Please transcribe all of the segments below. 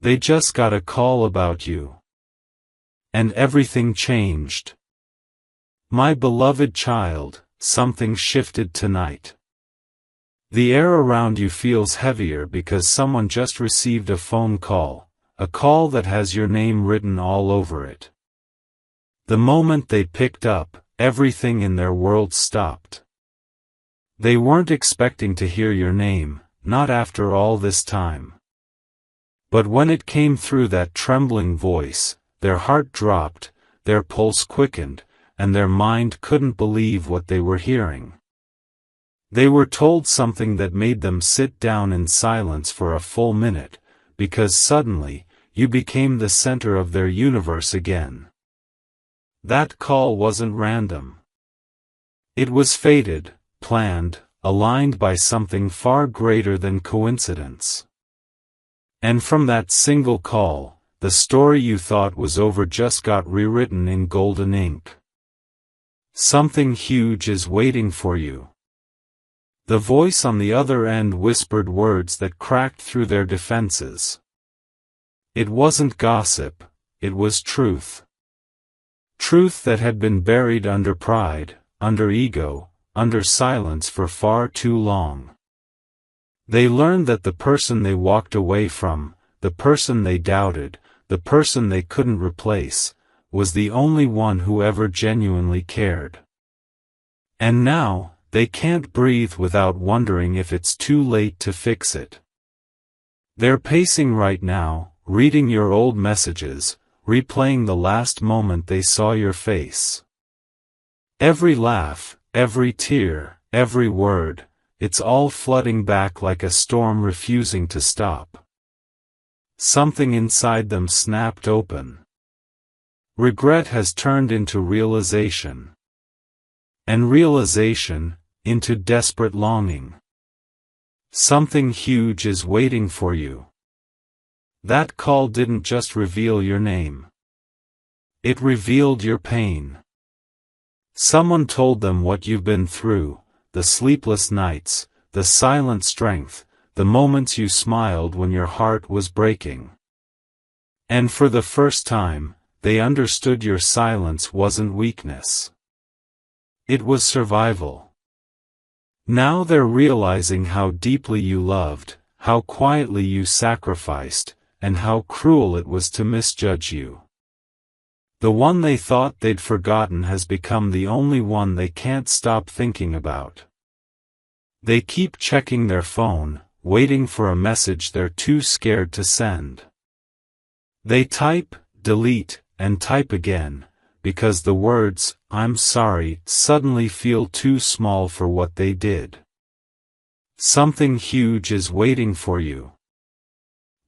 They just got a call about you. And everything changed. My beloved child, something shifted tonight. The air around you feels heavier because someone just received a phone call, a call that has your name written all over it. The moment they picked up, everything in their world stopped. They weren't expecting to hear your name, not after all this time. But when it came through that trembling voice, their heart dropped, their pulse quickened, and their mind couldn't believe what they were hearing. They were told something that made them sit down in silence for a full minute, because suddenly, you became the center of their universe again. That call wasn't random. It was fated, planned, aligned by something far greater than coincidence. And from that single call, the story you thought was over just got rewritten in golden ink. Something huge is waiting for you. The voice on the other end whispered words that cracked through their defenses. It wasn't gossip, it was truth. Truth that had been buried under pride, under ego, under silence for far too long. They learned that the person they walked away from, the person they doubted, the person they couldn't replace, was the only one who ever genuinely cared. And now, they can't breathe without wondering if it's too late to fix it. They're pacing right now, reading your old messages, replaying the last moment they saw your face. Every laugh, every tear, every word, it's all flooding back like a storm refusing to stop. Something inside them snapped open. Regret has turned into realization. And realization, into desperate longing. Something huge is waiting for you. That call didn't just reveal your name. It revealed your pain. Someone told them what you've been through, the sleepless nights, the silent strength, the moments you smiled when your heart was breaking. And for the first time, they understood your silence wasn't weakness. It was survival. Now they're realizing how deeply you loved, how quietly you sacrificed, and how cruel it was to misjudge you. The one they thought they'd forgotten has become the only one they can't stop thinking about. They keep checking their phone, waiting for a message they're too scared to send. They type, delete, and type again, because the words, "I'm sorry," suddenly feel too small for what they did. Something huge is waiting for you.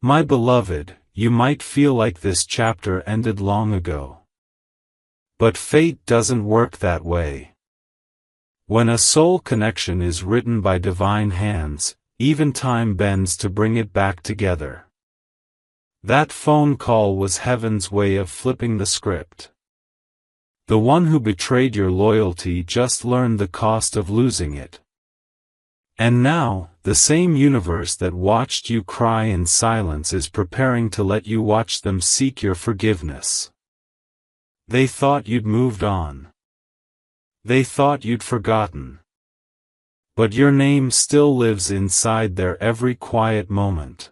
My beloved, you might feel like this chapter ended long ago. But fate doesn't work that way. When a soul connection is written by divine hands, even time bends to bring it back together. That phone call was heaven's way of flipping the script. The one who betrayed your loyalty just learned the cost of losing it. And now, the same universe that watched you cry in silence is preparing to let you watch them seek your forgiveness. They thought you'd moved on. They thought you'd forgotten. But your name still lives inside their every quiet moment.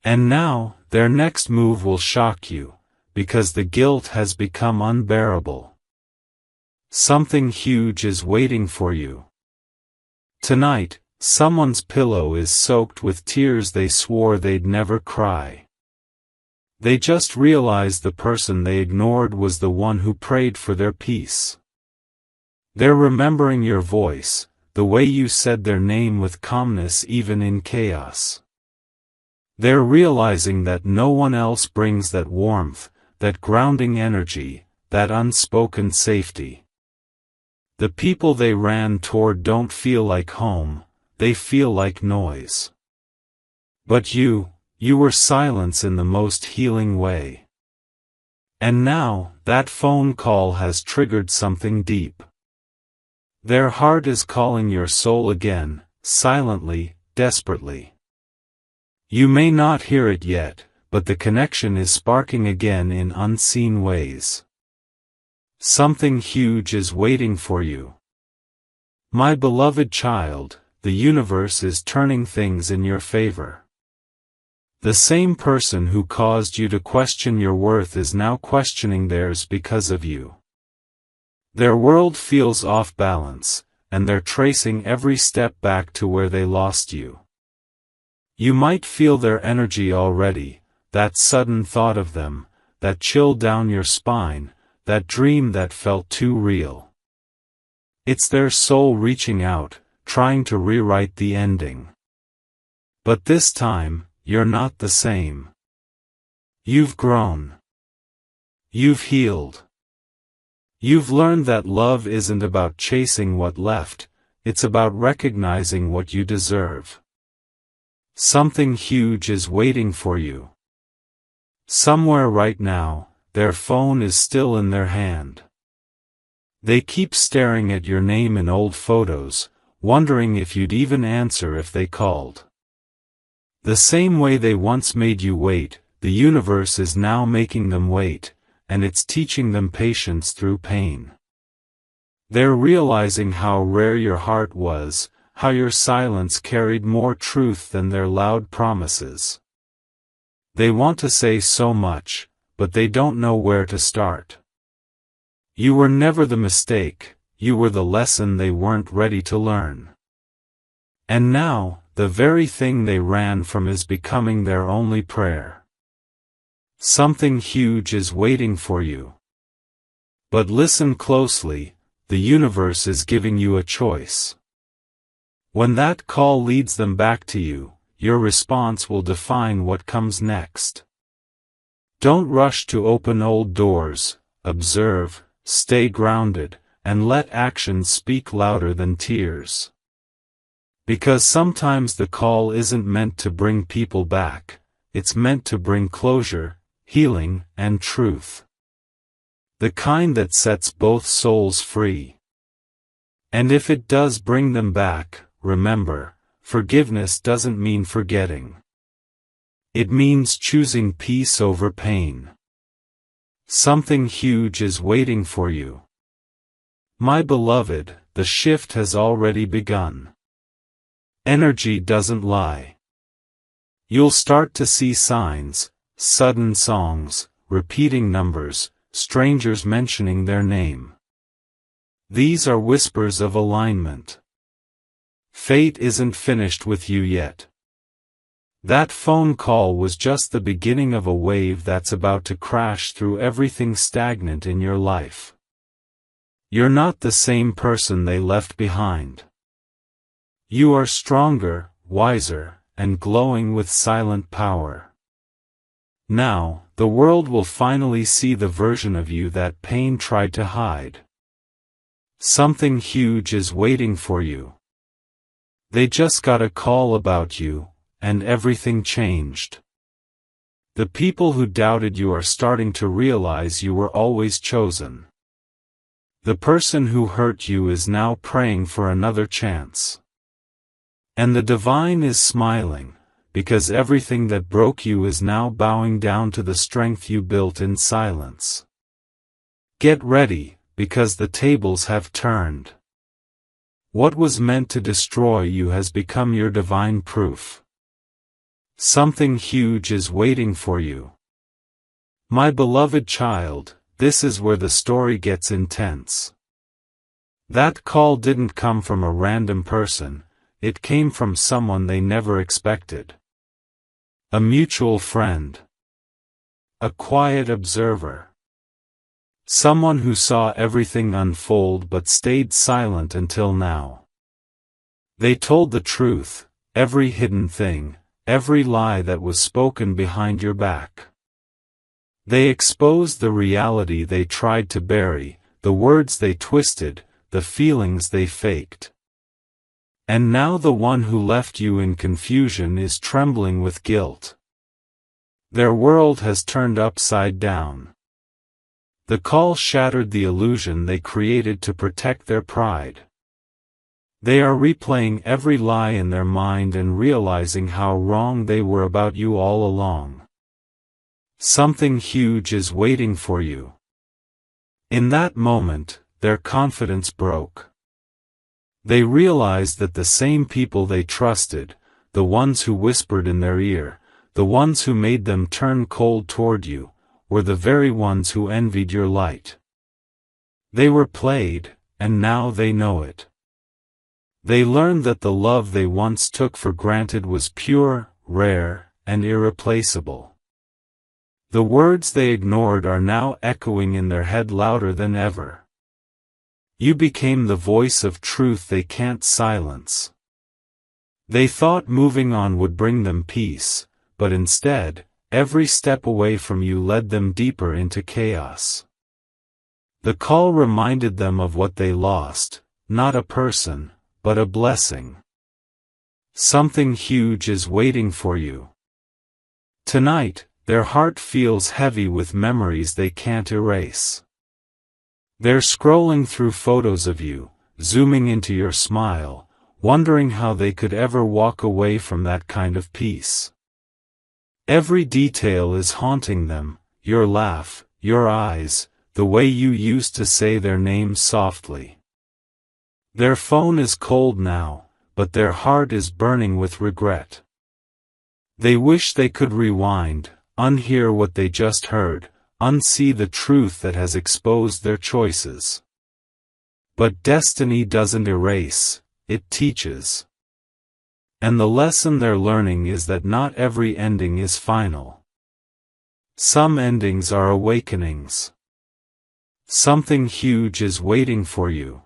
And now, their next move will shock you, because the guilt has become unbearable. Something huge is waiting for you. Tonight, someone's pillow is soaked with tears they swore they'd never cry. They just realized the person they ignored was the one who prayed for their peace. They're remembering your voice, the way you said their name with calmness even in chaos. They're realizing that no one else brings that warmth, that grounding energy, that unspoken safety. The people they ran toward don't feel like home, they feel like noise. But you were silence in the most healing way. And now, that phone call has triggered something deep. Their heart is calling your soul again, silently, desperately. You may not hear it yet, but the connection is sparking again in unseen ways. Something huge is waiting for you. My beloved child, the universe is turning things in your favor. The same person who caused you to question your worth is now questioning theirs because of you. Their world feels off balance, and they're tracing every step back to where they lost you. You might feel their energy already, that sudden thought of them, that chill down your spine, that dream that felt too real. It's their soul reaching out, trying to rewrite the ending. But this time, you're not the same. You've grown. You've healed. You've learned that love isn't about chasing what left, it's about recognizing what you deserve. Something huge is waiting for you. Somewhere right now, their phone is still in their hand. They keep staring at your name in old photos, wondering if you'd even answer if they called. The same way they once made you wait, the universe is now making them wait, and it's teaching them patience through pain. They're realizing how rare your heart was, how your silence carried more truth than their loud promises. They want to say so much, but they don't know where to start. You were never the mistake, you were the lesson they weren't ready to learn. And now, the very thing they ran from is becoming their only prayer. Something huge is waiting for you. But listen closely, the universe is giving you a choice. When that call leads them back to you, your response will define what comes next. Don't rush to open old doors, observe, stay grounded, and let actions speak louder than tears. Because sometimes the call isn't meant to bring people back, it's meant to bring closure, healing, and truth. The kind that sets both souls free. And if it does bring them back, remember, forgiveness doesn't mean forgetting. It means choosing peace over pain. Something huge is waiting for you. My beloved, the shift has already begun. Energy doesn't lie. You'll start to see signs, sudden songs, repeating numbers, strangers mentioning their name. These are whispers of alignment. Fate isn't finished with you yet. That phone call was just the beginning of a wave that's about to crash through everything stagnant in your life. You're not the same person they left behind. You are stronger, wiser, and glowing with silent power. Now, the world will finally see the version of you that pain tried to hide. Something huge is waiting for you. They just got a call about you, and everything changed. The people who doubted you are starting to realize you were always chosen. The person who hurt you is now praying for another chance. And the divine is smiling, because everything that broke you is now bowing down to the strength you built in silence. Get ready, because the tables have turned. What was meant to destroy you has become your divine proof. Something huge is waiting for you. My beloved child, this is where the story gets intense. That call didn't come from a random person, it came from someone they never expected. A mutual friend. A quiet observer. Someone who saw everything unfold but stayed silent until now. They told the truth, every hidden thing, every lie that was spoken behind your back. They exposed the reality they tried to bury, the words they twisted, the feelings they faked. And now the one who left you in confusion is trembling with guilt. Their world has turned upside down. The call shattered the illusion they created to protect their pride. They are replaying every lie in their mind and realizing how wrong they were about you all along. Something huge is waiting for you. In that moment, their confidence broke. They realized that the same people they trusted, the ones who whispered in their ear, the ones who made them turn cold toward you, were the very ones who envied your light. They were played, and now they know it. They learned that the love they once took for granted was pure, rare, and irreplaceable. The words they ignored are now echoing in their head louder than ever. You became the voice of truth they can't silence. They thought moving on would bring them peace, but instead, every step away from you led them deeper into chaos. The call reminded them of what they lost, not a person, but a blessing. Something huge is waiting for you. Tonight, their heart feels heavy with memories they can't erase. They're scrolling through photos of you, zooming into your smile, wondering how they could ever walk away from that kind of peace. Every detail is haunting them, your laugh, your eyes, the way you used to say their names softly. Their phone is cold now, but their heart is burning with regret. They wish they could rewind, unhear what they just heard, unsee the truth that has exposed their choices. But destiny doesn't erase, it teaches. And the lesson they're learning is that not every ending is final. Some endings are awakenings. Something huge is waiting for you.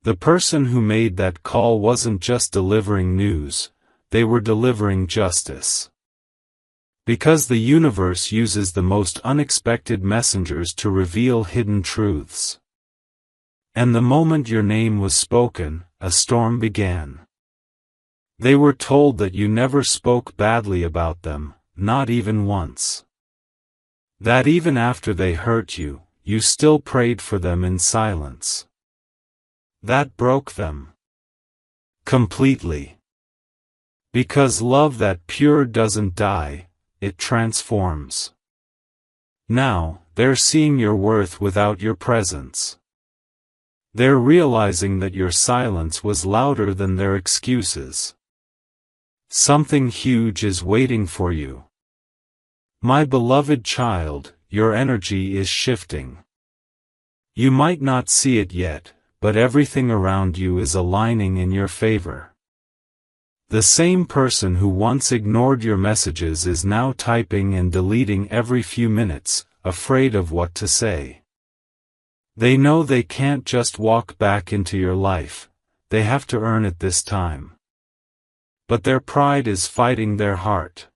The person who made that call wasn't just delivering news, they were delivering justice. Because the universe uses the most unexpected messengers to reveal hidden truths. And the moment your name was spoken, a storm began. They were told that you never spoke badly about them, not even once. That even after they hurt you, you still prayed for them in silence. That broke them. Completely. Because love that pure doesn't die, it transforms. Now, they're seeing your worth without your presence. They're realizing that your silence was louder than their excuses. Something huge is waiting for you. My beloved child, your energy is shifting. You might not see it yet, but everything around you is aligning in your favor. The same person who once ignored your messages is now typing and deleting every few minutes, afraid of what to say. They know they can't just walk back into your life, they have to earn it this time. But their pride is fighting their heart.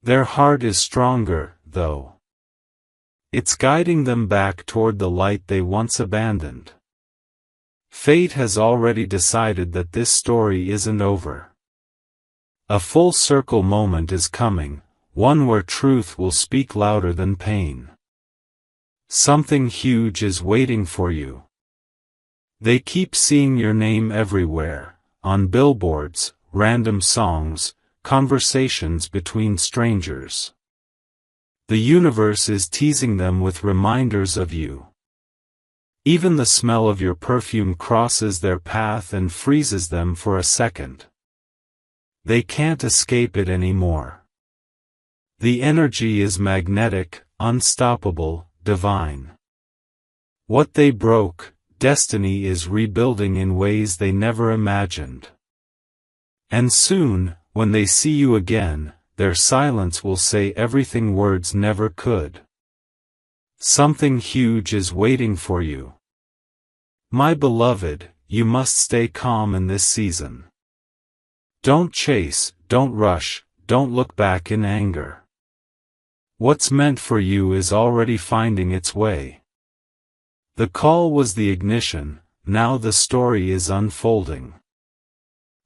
Their heart is stronger, though. It's guiding them back toward the light they once abandoned. Fate has already decided that this story isn't over. A full circle moment is coming, one where truth will speak louder than pain. Something huge is waiting for you. They keep seeing your name everywhere, on billboards, random songs, conversations between strangers. The universe is teasing them with reminders of you. Even the smell of your perfume crosses their path and freezes them for a second. They can't escape it anymore. The energy is magnetic, unstoppable, divine. What they broke, destiny is rebuilding in ways they never imagined. And soon, when they see you again, their silence will say everything words never could. Something huge is waiting for you. My beloved, you must stay calm in this season. Don't chase, don't rush, don't look back in anger. What's meant for you is already finding its way. The call was the ignition, now the story is unfolding.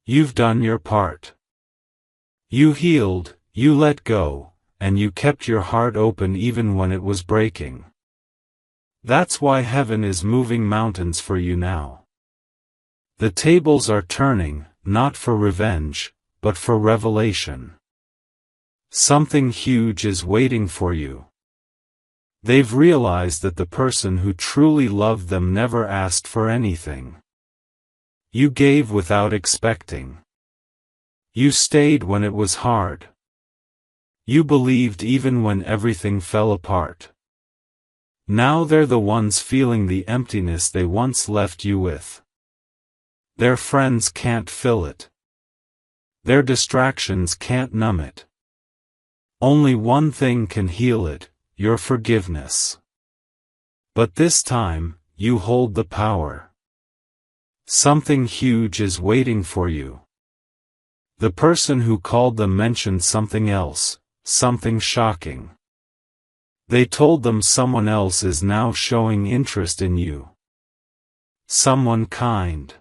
You've done your part. You healed, you let go, and you kept your heart open even when it was breaking. That's why heaven is moving mountains for you now. The tables are turning, not for revenge, but for revelation. Something huge is waiting for you. They've realized that the person who truly loved them never asked for anything. You gave without expecting. You stayed when it was hard. You believed even when everything fell apart. Now they're the ones feeling the emptiness they once left you with. Their friends can't fill it. Their distractions can't numb it. Only one thing can heal it, your forgiveness. But this time, you hold the power. Something huge is waiting for you. The person who called them mentioned something else, something shocking. They told them someone else is now showing interest in you. Someone kind.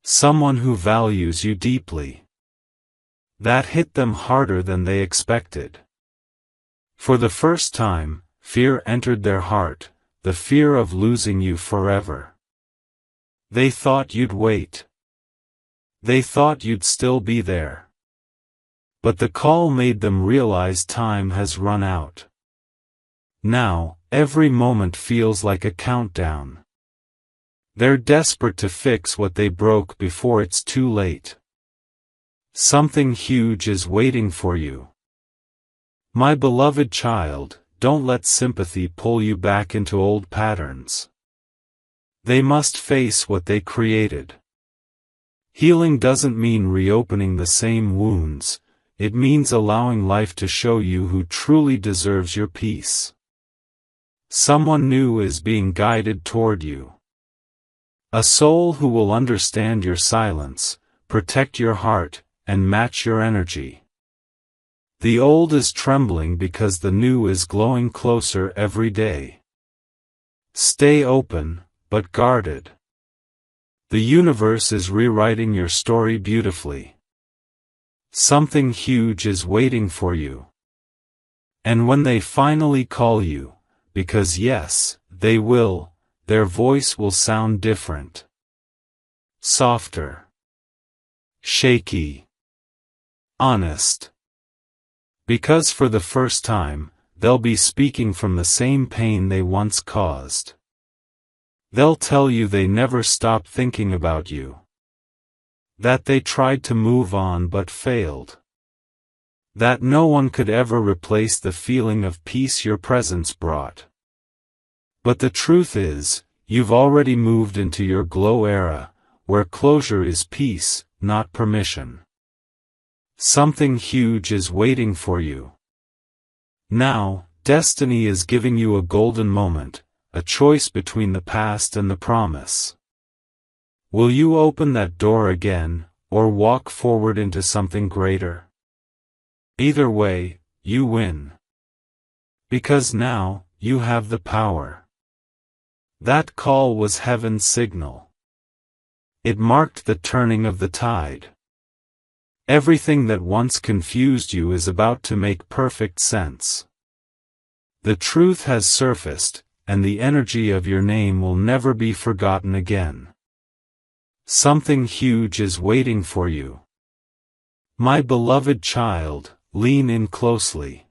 Someone who values you deeply. That hit them harder than they expected. For the first time, fear entered their heart, the fear of losing you forever. They thought you'd wait. They thought you'd still be there. But the call made them realize time has run out. Now, every moment feels like a countdown. They're desperate to fix what they broke before it's too late. Something huge is waiting for you. My beloved child, don't let sympathy pull you back into old patterns. They must face what they created. Healing doesn't mean reopening the same wounds, it means allowing life to show you who truly deserves your peace. Someone new is being guided toward you. A soul who will understand your silence, protect your heart, and match your energy. The old is trembling because the new is glowing closer every day. Stay open, but guarded. The universe is rewriting your story beautifully. Something huge is waiting for you. And when they finally call you, because yes, they will, their voice will sound different. Softer. Shaky. Honest. Because for the first time, they'll be speaking from the same pain they once caused. They'll tell you they never stopped thinking about you. That they tried to move on but failed. That no one could ever replace the feeling of peace your presence brought. But the truth is, you've already moved into your glow era, where closure is peace, not permission. Something huge is waiting for you. Now, destiny is giving you a golden moment, a choice between the past and the promise. Will you open that door again, or walk forward into something greater? Either way, you win. Because now, you have the power. That call was heaven's signal. It marked the turning of the tide. Everything that once confused you is about to make perfect sense. The truth has surfaced, and the energy of your name will never be forgotten again. Something huge is waiting for you. My beloved child, lean in closely.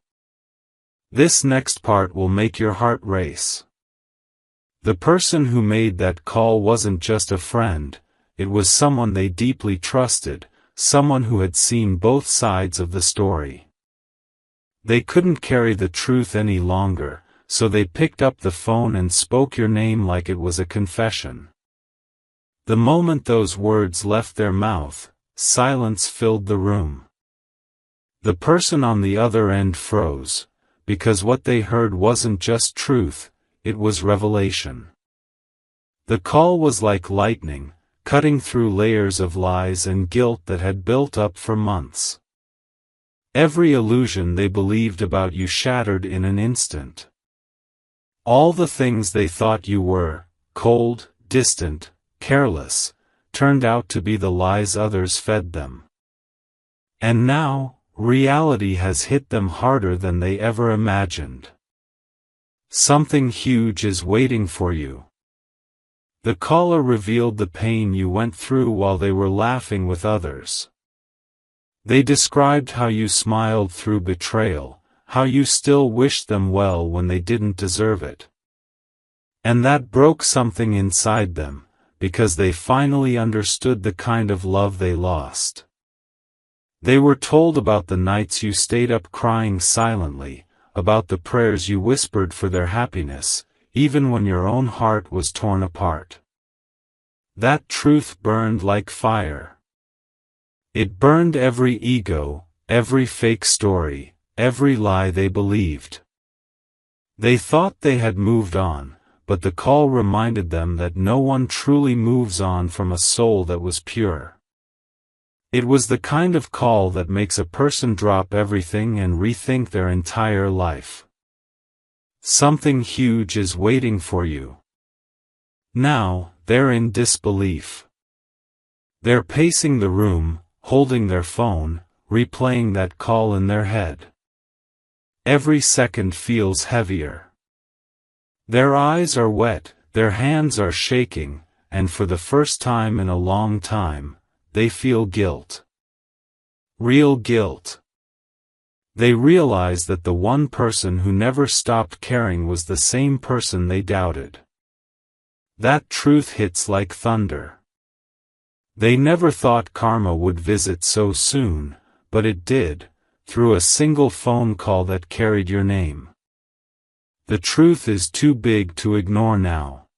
This next part will make your heart race. The person who made that call wasn't just a friend, it was someone they deeply trusted, someone who had seen both sides of the story. They couldn't carry the truth any longer, so they picked up the phone and spoke your name like it was a confession. The moment those words left their mouth, silence filled the room. The person on the other end froze, because what they heard wasn't just truth, it was revelation. The call was like lightning, cutting through layers of lies and guilt that had built up for months. Every illusion they believed about you shattered in an instant. All the things they thought you were, cold, distant, careless, turned out to be the lies others fed them. And now, reality has hit them harder than they ever imagined. Something huge is waiting for you. The caller revealed the pain you went through while they were laughing with others. They described how you smiled through betrayal, how you still wished them well when they didn't deserve it. And that broke something inside them, because they finally understood the kind of love they lost. They were told about the nights you stayed up crying silently, about the prayers you whispered for their happiness, even when your own heart was torn apart. That truth burned like fire. It burned every ego, every fake story, every lie they believed. They thought they had moved on, but the call reminded them that no one truly moves on from a soul that was pure. It was the kind of call that makes a person drop everything and rethink their entire life. Something huge is waiting for you. Now, they're in disbelief. They're pacing the room, holding their phone, replaying that call in their head. Every second feels heavier. Their eyes are wet, their hands are shaking, and for the first time in a long time, they feel guilt. Real guilt. They realize that the one person who never stopped caring was the same person they doubted. That truth hits like thunder. They never thought karma would visit so soon, but it did, through a single phone call that carried your name. The truth is too big to ignore now.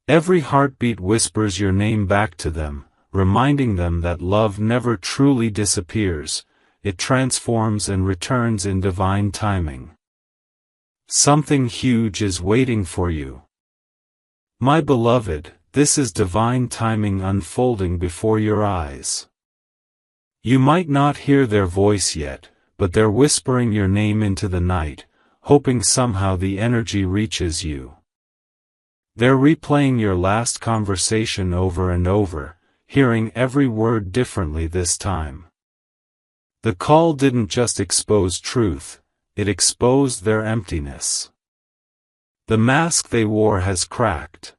Every heartbeat whispers your name back to them, reminding them that love never truly disappears, it transforms and returns in divine timing. Something huge is waiting for you. My beloved, this is divine timing unfolding before your eyes. You might not hear their voice yet, but they're whispering your name into the night, hoping somehow the energy reaches you. They're replaying your last conversation over and over, hearing every word differently this time. The call didn't just expose truth, it exposed their emptiness. The mask they wore has cracked.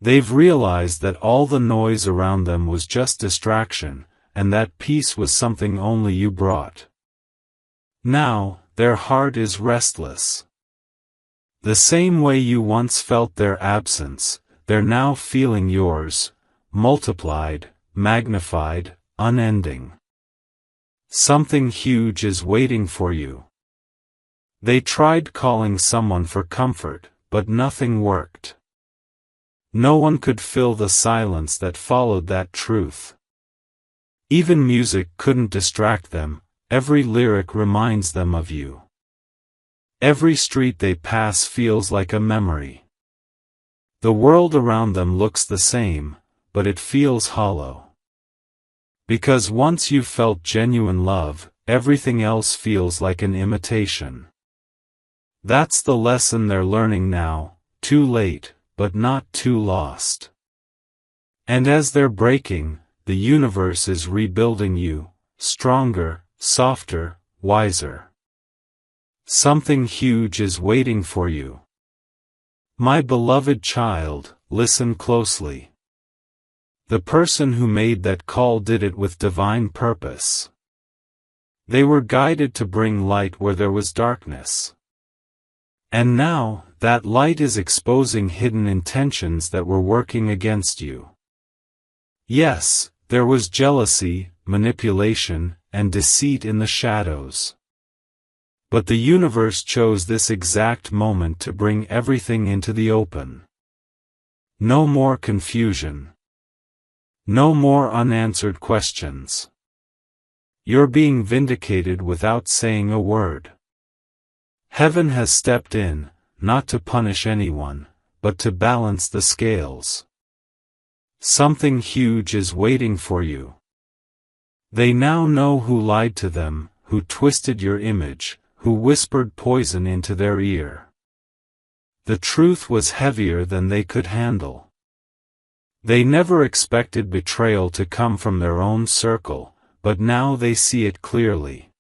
They've realized that all the noise around them was just distraction, and that peace was something only you brought. Now, their heart is restless. The same way you once felt their absence, they're now feeling yours, multiplied, magnified, unending. Something huge is waiting for you. They tried calling someone for comfort, but nothing worked. No one could fill the silence that followed that truth. Even music couldn't distract them, every lyric reminds them of you. Every street they pass feels like a memory. The world around them looks the same, but it feels hollow. Because once you felt genuine love, everything else feels like an imitation. That's the lesson they're learning now, too late, but not too lost. And as they're breaking, the universe is rebuilding you, stronger, softer, wiser. Something huge is waiting for you. My beloved child, listen closely. The person who made that call did it with divine purpose. They were guided to bring light where there was darkness. And now, that light is exposing hidden intentions that were working against you. Yes, there was jealousy, manipulation, and deceit in the shadows. But the universe chose this exact moment to bring everything into the open. No more confusion. No more unanswered questions. You're being vindicated without saying a word. Heaven has stepped in, not to punish anyone, but to balance the scales. Something huge is waiting for you. They now know who lied to them, who twisted your image, who whispered poison into their ear. The truth was heavier than they could handle. They never expected betrayal to come from their own circle, but now they see it clearly.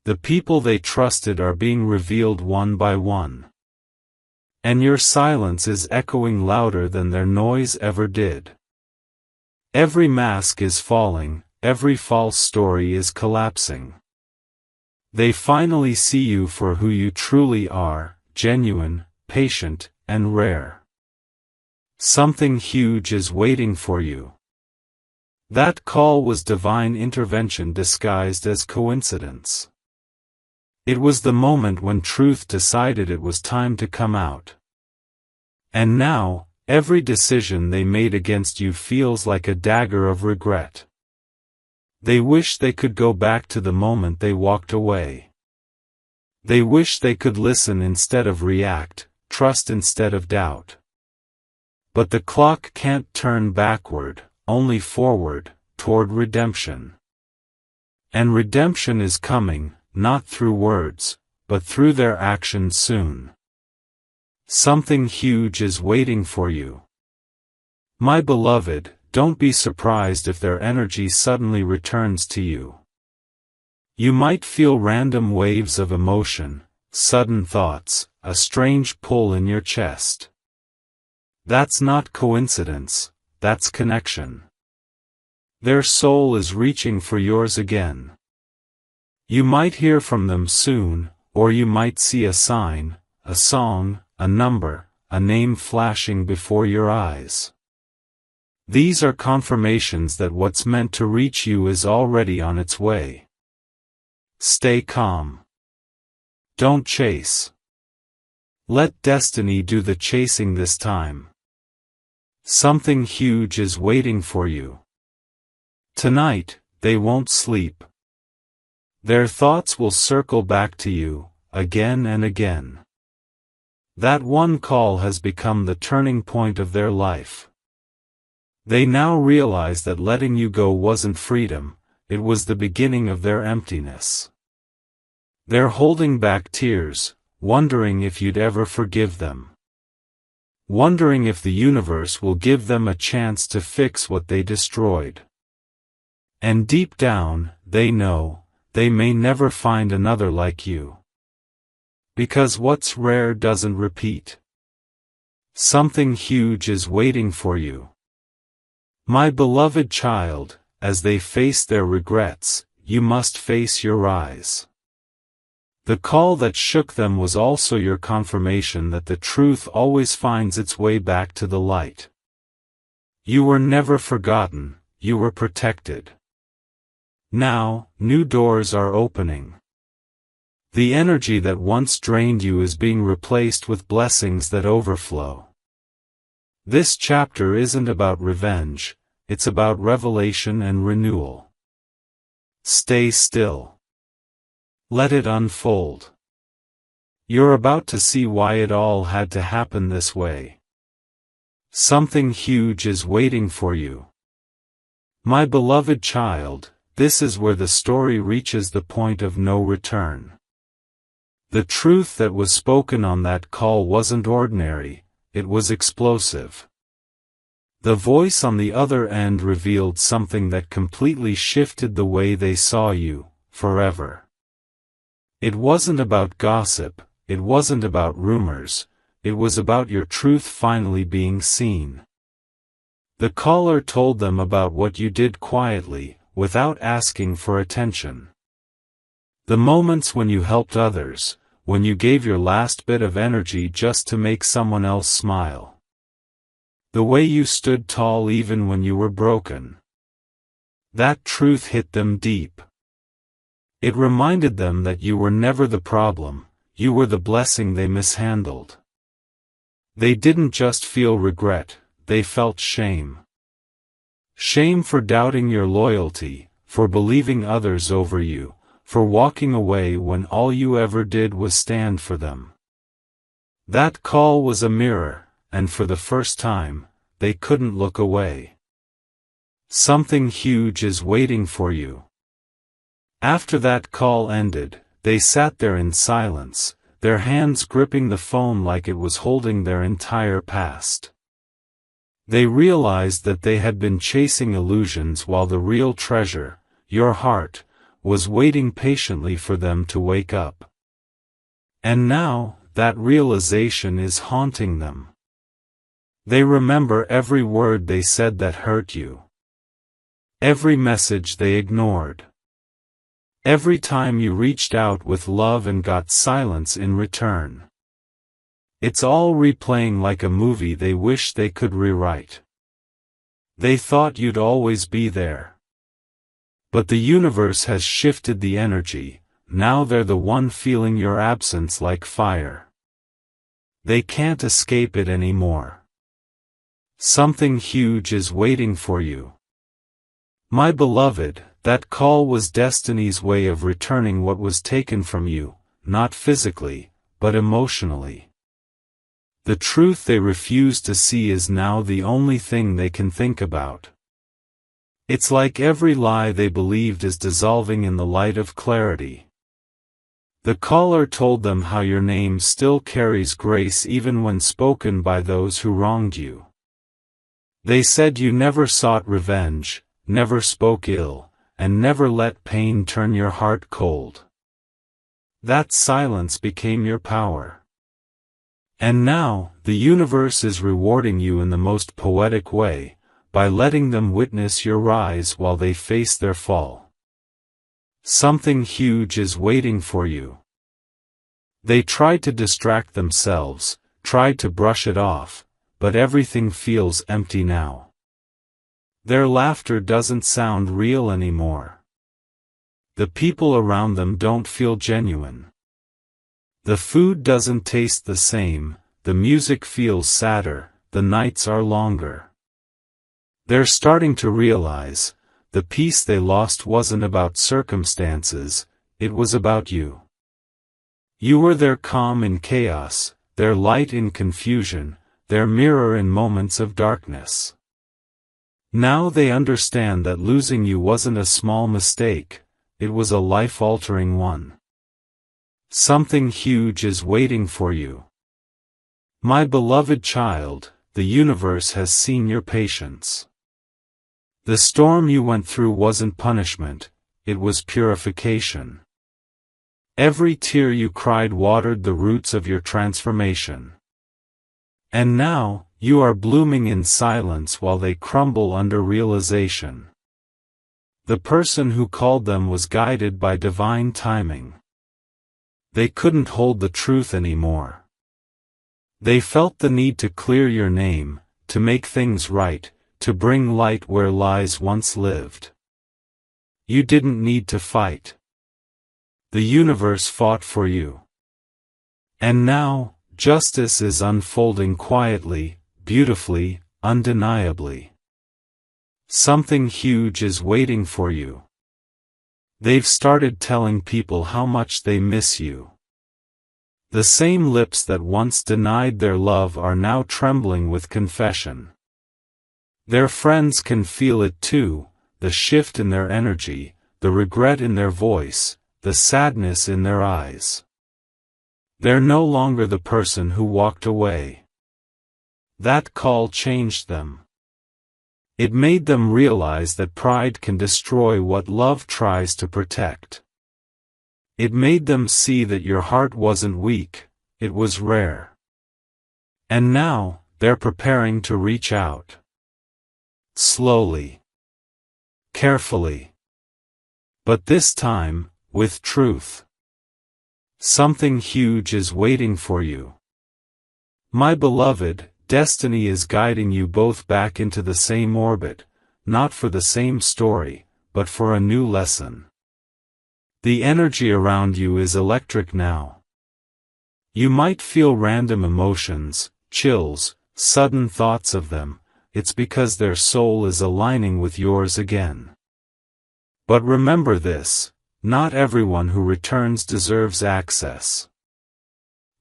The people they trusted are being revealed one by one. And your silence is echoing louder than their noise ever did. Every mask is falling, every false story is collapsing. They finally see you for who you truly are, genuine, patient, and rare. Something huge is waiting for you. That call was divine intervention disguised as coincidence. It was the moment when truth decided it was time to come out. And now, every decision they made against you feels like a dagger of regret. They wish they could go back to the moment they walked away. They wish they could listen instead of react, trust instead of doubt. But the clock can't turn backward, only forward, toward redemption. And redemption is coming, not through words, but through their actions soon. Something huge is waiting for you. My beloved, don't be surprised if their energy suddenly returns to you. You might feel random waves of emotion, sudden thoughts, a strange pull in your chest. That's not coincidence, that's connection. Their soul is reaching for yours again. You might hear from them soon, or you might see a sign, a song, a number, a name flashing before your eyes. These are confirmations that what's meant to reach you is already on its way. Stay calm. Don't chase. Let destiny do the chasing this time. Something huge is waiting for you. Tonight, they won't sleep. Their thoughts will circle back to you, again and again. That one call has become the turning point of their life. They now realize that letting you go wasn't freedom, it was the beginning of their emptiness. They're holding back tears, wondering if you'd ever forgive them. Wondering if the universe will give them a chance to fix what they destroyed. And deep down, they know, they may never find another like you. Because what's rare doesn't repeat. Something huge is waiting for you. My beloved child, as they face their regrets, you must face your rise. The call that shook them was also your confirmation that the truth always finds its way back to the light. You were never forgotten, you were protected. Now, new doors are opening. The energy that once drained you is being replaced with blessings that overflow. This chapter isn't about revenge, it's about revelation and renewal. Stay still. Let it unfold. You're about to see why it all had to happen this way. Something huge is waiting for you. My beloved child, this is where the story reaches the point of no return. The truth that was spoken on that call wasn't ordinary, it was explosive. The voice on the other end revealed something that completely shifted the way they saw you, forever. It wasn't about gossip, it wasn't about rumors, it was about your truth finally being seen. The caller told them about what you did quietly, without asking for attention. The moments when you helped others, when you gave your last bit of energy just to make someone else smile. The way you stood tall even when you were broken. That truth hit them deep. It reminded them that you were never the problem, you were the blessing they mishandled. They didn't just feel regret, they felt shame. Shame for doubting your loyalty, for believing others over you, for walking away when all you ever did was stand for them. That call was a mirror, and for the first time, they couldn't look away. Something huge is waiting for you. After that call ended, they sat there in silence, their hands gripping the phone like it was holding their entire past. They realized that they had been chasing illusions while the real treasure, your heart, was waiting patiently for them to wake up. And now, that realization is haunting them. They remember every word they said that hurt you. Every message they ignored. Every time you reached out with love and got silence in return. It's all replaying like a movie they wish they could rewrite. They thought you'd always be there. But the universe has shifted the energy, now they're the one feeling your absence like fire. They can't escape it anymore. Something huge is waiting for you. My beloved, that call was destiny's way of returning what was taken from you, not physically, but emotionally. The truth they refuse to see is now the only thing they can think about. It's like every lie they believed is dissolving in the light of clarity. The caller told them how your name still carries grace even when spoken by those who wronged you. They said you never sought revenge, never spoke ill, and never let pain turn your heart cold. That silence became your power. And now, the universe is rewarding you in the most poetic way, by letting them witness your rise while they face their fall. Something huge is waiting for you. They tried to distract themselves, tried to brush it off, but everything feels empty now. Their laughter doesn't sound real anymore. The people around them don't feel genuine. The food doesn't taste the same, the music feels sadder, the nights are longer. They're starting to realize, the peace they lost wasn't about circumstances, it was about you. You were their calm in chaos, their light in confusion, their mirror in moments of darkness. Now they understand that losing you wasn't a small mistake, it was a life-altering one. Something huge is waiting for you. My beloved child, the universe has seen your patience. The storm you went through wasn't punishment, it was purification. Every tear you cried watered the roots of your transformation. And now, you are blooming in silence while they crumble under realization. The person who called them was guided by divine timing. They couldn't hold the truth anymore. They felt the need to clear your name, to make things right, to bring light where lies once lived. You didn't need to fight. The universe fought for you. And now, justice is unfolding quietly, beautifully, undeniably. Something huge is waiting for you. They've started telling people how much they miss you. The same lips that once denied their love are now trembling with confession. Their friends can feel it too, the shift in their energy, the regret in their voice, the sadness in their eyes. They're no longer the person who walked away. That call changed them. It made them realize that pride can destroy what love tries to protect. It made them see that your heart wasn't weak, it was rare. And now, they're preparing to reach out. Slowly. Carefully. But this time, with truth. Something huge is waiting for you. My beloved, destiny is guiding you both back into the same orbit, not for the same story, but for a new lesson. The energy around you is electric now. You might feel random emotions, chills, sudden thoughts of them, it's because their soul is aligning with yours again. But remember this, not everyone who returns deserves access.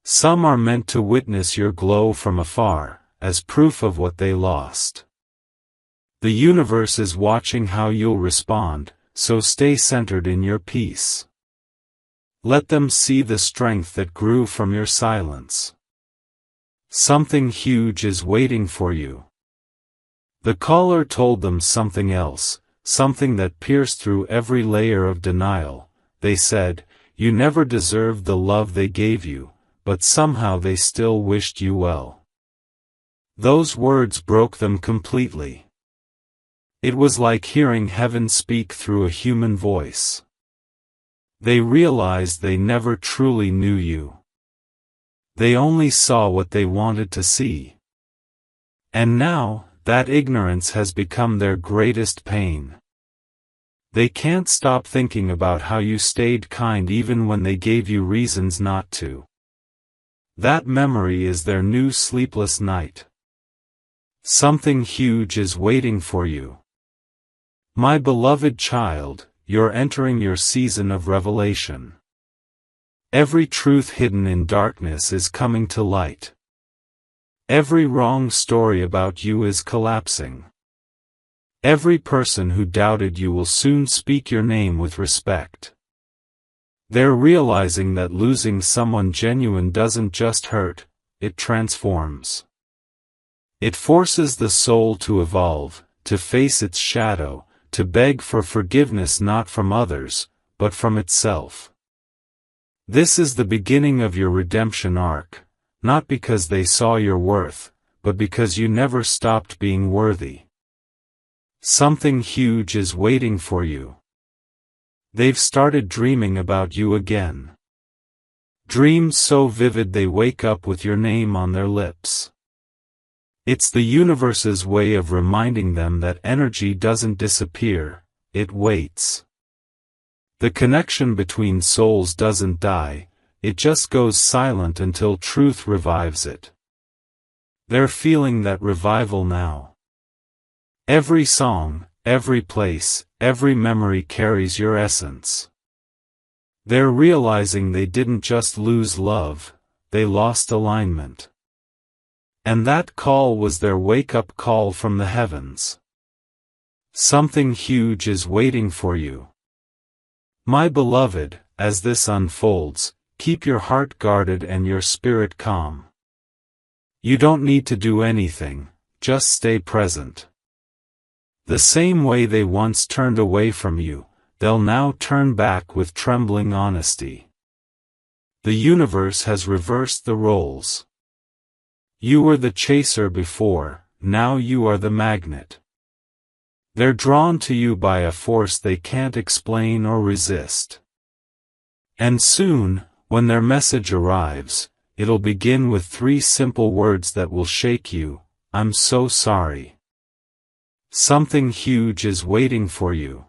Some are meant to witness your glow from afar, as proof of what they lost. The universe is watching how you'll respond, so stay centered in your peace. Let them see the strength that grew from your silence. Something huge is waiting for you. The caller told them something else, something that pierced through every layer of denial. They said, you never deserved the love they gave you, but somehow they still wished you well. Those words broke them completely. It was like hearing heaven speak through a human voice. They realized they never truly knew you. They only saw what they wanted to see. And now, that ignorance has become their greatest pain. They can't stop thinking about how you stayed kind even when they gave you reasons not to. That memory is their new sleepless night. Something huge is waiting for you. My beloved child, you're entering your season of revelation. Every truth hidden in darkness is coming to light. Every wrong story about you is collapsing. Every person who doubted you will soon speak your name with respect. They're realizing that losing someone genuine doesn't just hurt, it transforms. It forces the soul to evolve, to face its shadow, to beg for forgiveness not from others, but from itself. This is the beginning of your redemption arc, not because they saw your worth, but because you never stopped being worthy. Something huge is waiting for you. They've started dreaming about you again. Dreams so vivid they wake up with your name on their lips. It's the universe's way of reminding them that energy doesn't disappear, it waits. The connection between souls doesn't die, it just goes silent until truth revives it. They're feeling that revival now. Every song, every place, every memory carries your essence. They're realizing they didn't just lose love, they lost alignment. And that call was their wake-up call from the heavens. Something huge is waiting for you. My beloved, as this unfolds, keep your heart guarded and your spirit calm. You don't need to do anything, just stay present. The same way they once turned away from you, they'll now turn back with trembling honesty. The universe has reversed the roles. You were the chaser before, now you are the magnet. They're drawn to you by a force they can't explain or resist. And soon, when their message arrives, it'll begin with 3 simple words that will shake you: I'm so sorry. Something huge is waiting for you.